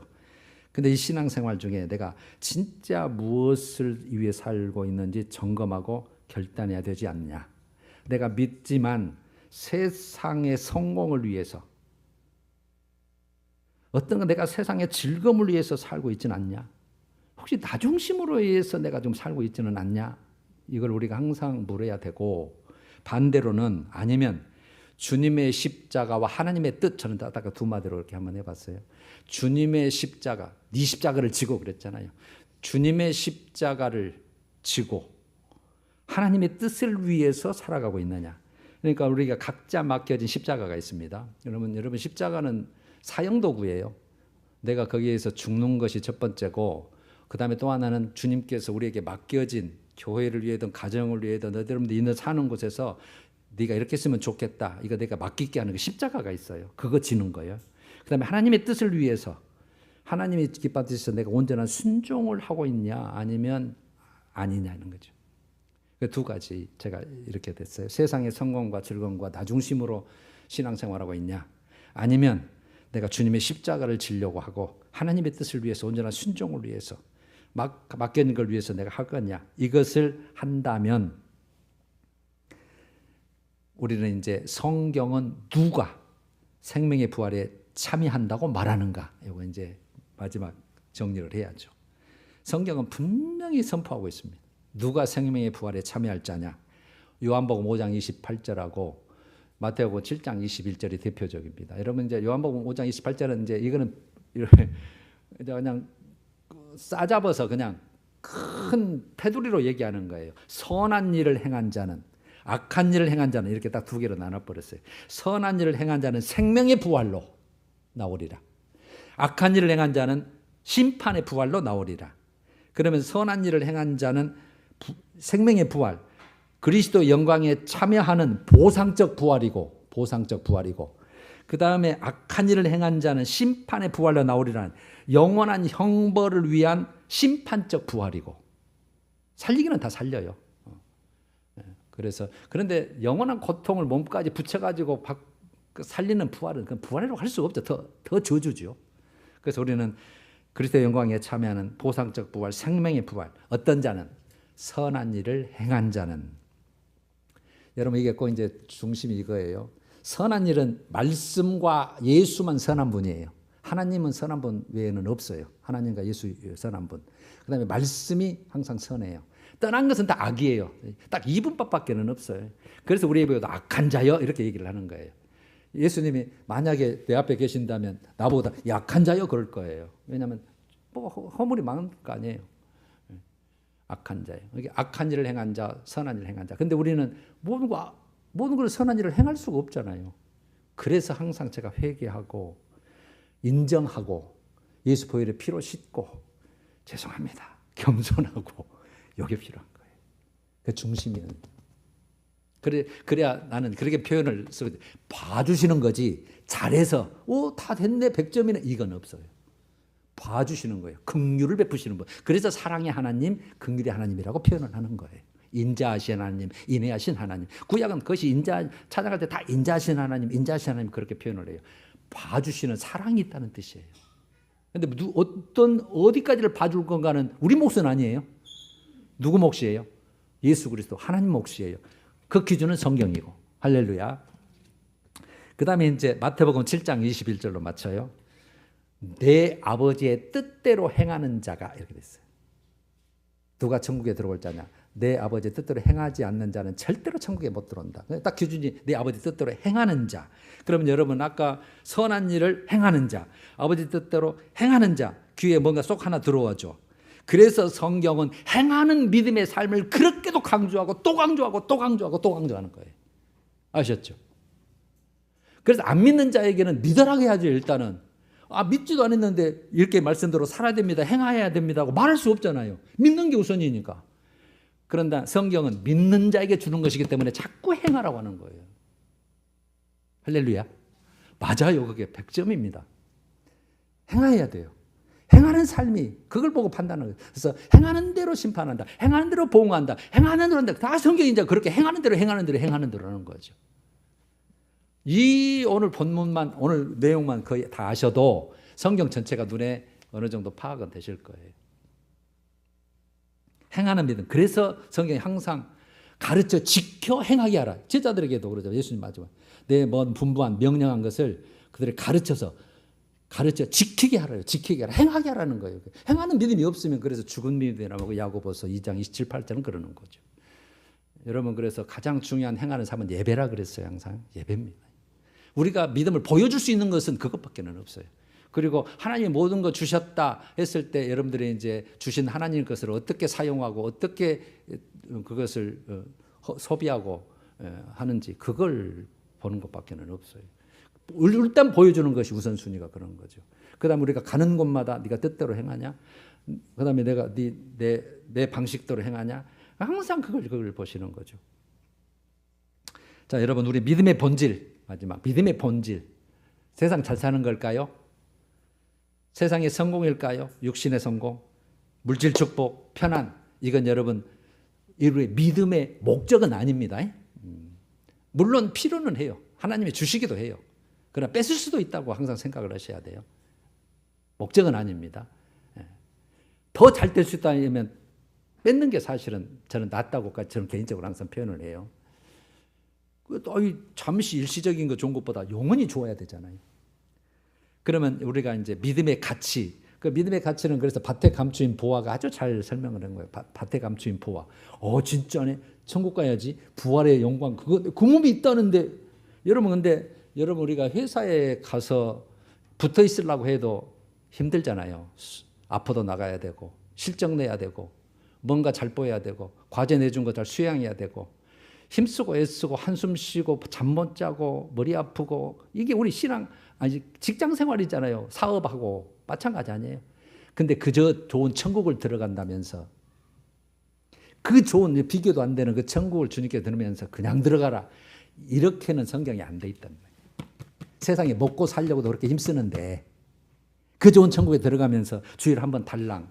S1: 근데 이 신앙생활 중에 내가 진짜 무엇을 위해 살고 있는지 점검하고 결단해야 되지 않냐. 내가 믿지만 세상의 성공을 위해서 어떤 건 내가 세상의 즐거움을 위해서 살고 있지는 않냐. 혹시 나 중심으로 위해서 내가 좀 살고 있지는 않냐. 이걸 우리가 항상 물어야 되고 반대로는 아니면 주님의 십자가와 하나님의 뜻 저는 아까 두 마디로 이렇게 한번 해봤어요. 주님의 십자가, 네 십자가를 지고 그랬잖아요. 주님의 십자가를 지고 하나님의 뜻을 위해서 살아가고 있느냐. 그러니까 우리가 각자 맡겨진 십자가가 있습니다. 여러분 십자가는 사형도구예요. 내가 거기에서 죽는 것이 첫 번째고 그 다음에 또 하나는 주님께서 우리에게 맡겨진 교회를 위해든 가정을 위해든 여러분들 있는 사는 곳에서 네가 이렇게 했으면 좋겠다. 이거 내가 맡기게 하는 그 십자가가 있어요. 그거 지는 거예요. 그 다음에 하나님의 뜻을 위해서 하나님이 기뻐하셔서 내가 온전한 순종을 하고 있냐 아니면 아니냐는 거죠. 그 두 가지 제가 이렇게 됐어요. 세상의 성공과 즐거움과 나 중심으로 신앙생활하고 있냐 아니면 내가 주님의 십자가를 지려고 하고 하나님의 뜻을 위해서 온전한 순종을 위해서 맡겨진 걸 위해서 내가 할 거냐. 이것을 한다면 우리는 이제 성경은 누가 생명의 부활에 참여한다고 말하는가. 이거 이제 마지막 정리를 해야죠. 성경은 분명히 선포하고 있습니다. 누가 생명의 부활에 참여할 자냐. 요한복음 5장 28절하고 마태복음 7장 21절이 대표적입니다. 여러분 이제 요한복음 5장 28절은 이제 이거는 그냥 싸잡아서 그냥 큰 테두리로 얘기하는 거예요. 선한 일을 행한 자는, 악한 일을 행한 자는 이렇게 딱 두 개로 나눠버렸어요. 선한 일을 행한 자는 생명의 부활로 나오리라. 악한 일을 행한 자는 심판의 부활로 나오리라. 그러면 선한 일을 행한 자는 생명의 부활, 그리스도 영광에 참여하는 보상적 부활이고 그 다음에 악한 일을 행한 자는 심판의 부활로 나오리라는 영원한 형벌을 위한 심판적 부활이고, 살리기는 다 살려요. 그래서 그런데 영원한 고통을 몸까지 붙여가지고 살리는 부활은 그건 부활이라고 할 수가 없죠. 더 저주죠. 그래서 우리는 그리스도의 영광에 참여하는 보상적 부활, 생명의 부활. 어떤 자는 선한 일을 행한 자는. 여러분 이게 꼭 이제 중심이 이거예요. 선한 일은 말씀과 예수만 선한 분이에요. 하나님은 선한 분 외에는 없어요. 하나님과 예수 선한 분. 그다음에 말씀이 항상 선해요. 떠난 것은 다 악이에요. 딱 이분법밖에는 없어요. 그래서 우리에게도 악한 자여 이렇게 얘기를 하는 거예요. 예수님이 만약에 내 앞에 계신다면 나보다 약한 자여 그럴 거예요. 왜냐하면 뭐 허물이 많은 거 아니에요. 악한 자예요. 악한 일을 행한 자, 선한 일을 행한 자. 근데 우리는 모든 걸 선한 일을 행할 수가 없잖아요. 그래서 항상 제가 회개하고 인정하고 예수 보혈의 피로 씻고 죄송합니다. 겸손하고 이게 필요한 거예요. 그 중심이는. 그래야 나는 그렇게 표현을 쓰고 봐주시는 거지 잘해서 다 됐네 100점이네 이건 없어요. 봐주시는 거예요. 긍휼을 베푸시는 분. 그래서 사랑의 하나님, 긍휼의 하나님이라고 표현을 하는 거예요. 인자하신 하나님, 인애하신 하나님. 구약은 그것이 찾아갈 때 다 인자하신 하나님 그렇게 표현을 해요. 봐주시는 사랑이 있다는 뜻이에요. 그런데 어디까지를 봐줄 건가는 우리 몫은 아니에요. 누구 몫이에요? 예수 그리스도 하나님 몫이에요. 그 기준은 성경이고. 할렐루야. 그 다음에 이제 마태복음 7장 21절로 맞춰요. 내 아버지의 뜻대로 행하는 자가 이렇게 됐어요. 누가 천국에 들어올 자냐? 내 아버지의 뜻대로 행하지 않는 자는 절대로 천국에 못 들어온다. 딱 기준이 내 아버지 뜻대로 행하는 자. 그러면 여러분 아까 선한 일을 행하는 자, 아버지 뜻대로 행하는 자, 귀에 뭔가 쏙 하나 들어와줘. 그래서 성경은 행하는 믿음의 삶을 그렇게도 강조하고 또 강조하고 또 강조하고 또 강조하는 거예요. 아셨죠? 그래서 안 믿는 자에게는 믿으라고 해야죠. 일단은 믿지도 않았는데 이렇게 말씀대로 살아야 됩니다. 행해야 됩니다 하고 말할 수 없잖아요. 믿는 게 우선이니까. 그런데 성경은 믿는 자에게 주는 것이기 때문에 자꾸 행하라고 하는 거예요. 할렐루야. 맞아요. 그게 100점입니다. 행해야 돼요. 행하는 삶이 그걸 보고 판단하는 거예요. 그래서 행하는 대로 심판한다. 행하는 대로 보응한다. 행하는 대로 한다. 다 성경이 이제 그렇게 행하는 대로 하는 거죠. 이 오늘 본문만, 오늘 내용만 거의 다 아셔도 성경 전체가 눈에 어느 정도 파악은 되실 거예요. 행하는 믿음. 그래서 성경이 항상 가르쳐 지켜 행하게 하라. 제자들에게도 그러죠. 예수님 마지막 내 먼 분부한 명령한 것을 그들을 가르쳐 지키게 하라요. 지키게 하라. 행하게 하라는 거예요. 행하는 믿음이 없으면 그래서 죽은 믿음이라고 야고보서 2장 27, 8절은 그러는 거죠. 여러분 그래서 가장 중요한 행하는 삶은 예배라 그랬어요. 항상 예배입니다. 우리가 믿음을 보여줄 수 있는 것은 그것밖에는 없어요. 그리고 하나님이 모든 거 주셨다 했을 때 여러분들이 이제 주신 하나님 것을 어떻게 사용하고 어떻게 그것을 소비하고 하는지 그걸 보는 것밖에는 없어요. 일단 보여주는 것이 우선순위가 그런 거죠. 그 다음에 우리가 가는 곳마다 네가 뜻대로 행하냐? 그 다음에 내가 내 방식대로 행하냐? 항상 그걸 보시는 거죠. 자, 여러분 우리 믿음의 본질 마지막 믿음의 본질 세상 잘 사는 걸까요? 세상의 성공일까요? 육신의 성공, 물질 축복, 편안 이건 여러분 우리의 믿음의 목적은 아닙니다. 물론 필요는 해요. 하나님이 주시기도 해요. 그러나 뺏을 수도 있다고 항상 생각을 하셔야 돼요. 목적은 아닙니다. 더 잘 될 수 있다면 뺏는 게 사실은 저는 낫다고까지 저는 개인적으로 항상 표현을 해요. 잠시 일시적인 거 좋은 것보다 영원히 좋아야 되잖아요. 그러면 우리가 이제 믿음의 가치, 그 믿음의 가치는 그래서 밭에 감추인 보화가 아주 잘 설명을 한 거예요. 밭에 감추인 보화. 진짜네. 천국 가야지. 부활의 영광 그 몸이 있다는데 여러분 근데 여러분 우리가 회사에 가서 붙어 있으려고 해도 힘들잖아요. 아파도 나가야 되고 실적 내야 되고 뭔가 잘 보여야 되고 과제 내준 거 잘 수행해야 되고 힘쓰고 애쓰고 한숨 쉬고 잠 못 자고 머리 아프고 이게 우리 신앙 아니 직장 생활이잖아요. 사업하고 마찬가지 아니에요. 근데 그저 좋은 천국을 들어간다면서 그 좋은 비교도 안 되는 그 천국을 주님께 들으면서 그냥 들어가라. 이렇게는 성경이 안 돼 있단 말이에요. 세상에 먹고 살려고도 그렇게 힘쓰는데 그 좋은 천국에 들어가면서 주일 한번 달랑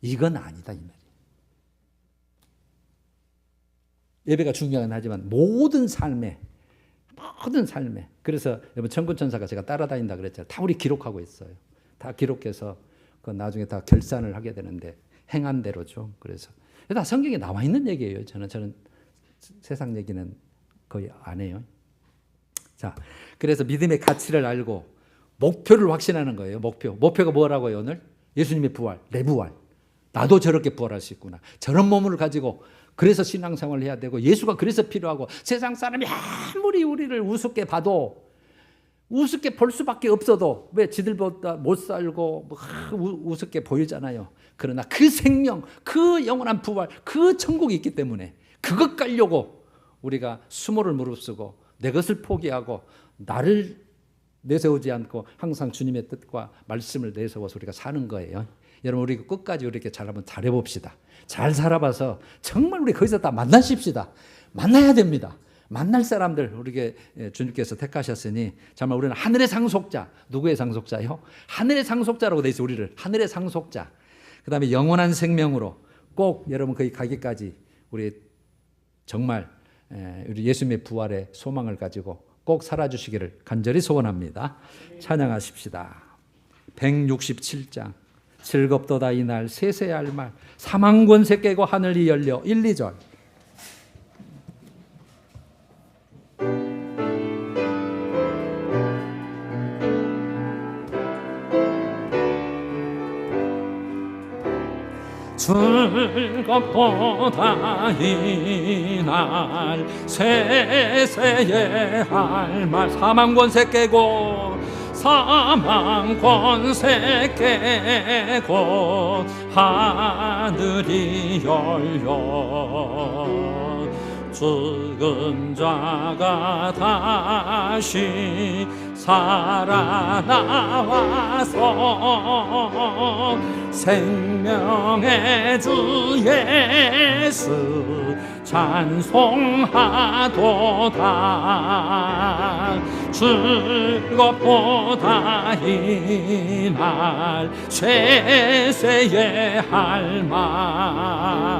S1: 이건 아니다 이 말이에요. 예배가 중요하긴 하지만 모든 삶에 그래서 여러분 천군천사가 제가 따라다닌다 그랬잖아요. 다 우리 기록하고 있어요. 다 기록해서 그 나중에 다 결산을 하게 되는데 행한 대로죠. 그래서 다 성경에 나와 있는 얘기예요. 저는 세상 얘기는 거의 안 해요. 자, 그래서 믿음의 가치를 알고 목표를 확신하는 거예요. 목표가 뭐라고요 오늘? 예수님의 부활, 내 부활. 나도 저렇게 부활할 수 있구나. 저런 몸을 가지고 그래서 신앙생활을 해야 되고 예수가 그래서 필요하고 세상 사람이 아무리 우리를 우습게 봐도 우습게 볼 수밖에 없어도 왜 지들보다 못 살고 우습게 보이잖아요. 그러나 그 생명, 그 영원한 부활, 그 천국이 있기 때문에 그것 깔려고 우리가 수모를 무릅쓰고 내 것을 포기하고 나를 내세우지 않고 항상 주님의 뜻과 말씀을 내세워서 우리가 사는 거예요. 여러분 우리 끝까지 이렇게 잘 한번 잘해봅시다. 잘 살아봐서 정말 우리 거기서 다 만나십시다. 만나야 됩니다. 만날 사람들 우리에게 주님께서 택하셨으니 정말 우리는 하늘의 상속자. 누구의 상속자요? 하늘의 상속자라고 돼 있어요. 우리를 하늘의 상속자. 그 다음에 영원한 생명으로 꼭 여러분 거기 가기까지 우리 정말 우리 예수님의 부활의 소망을 가지고 꼭 살아주시기를 간절히 소원합니다. 찬양하십시다. 167장 즐겁도다 이날 세세할 말 사망 권세 깨고 하늘이 열려 1, 2절 즐겁도다 이날 세세의 할 말 사망 권세 깨고 사망 권세 깨고 하늘이 열려 죽은 자가 다시 살아나와서 생명의 주 예수 찬송하도다 즐겁도다 이날 세세의 할 말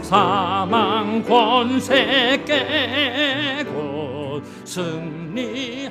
S1: 사망 권세 깨고 승리하셨네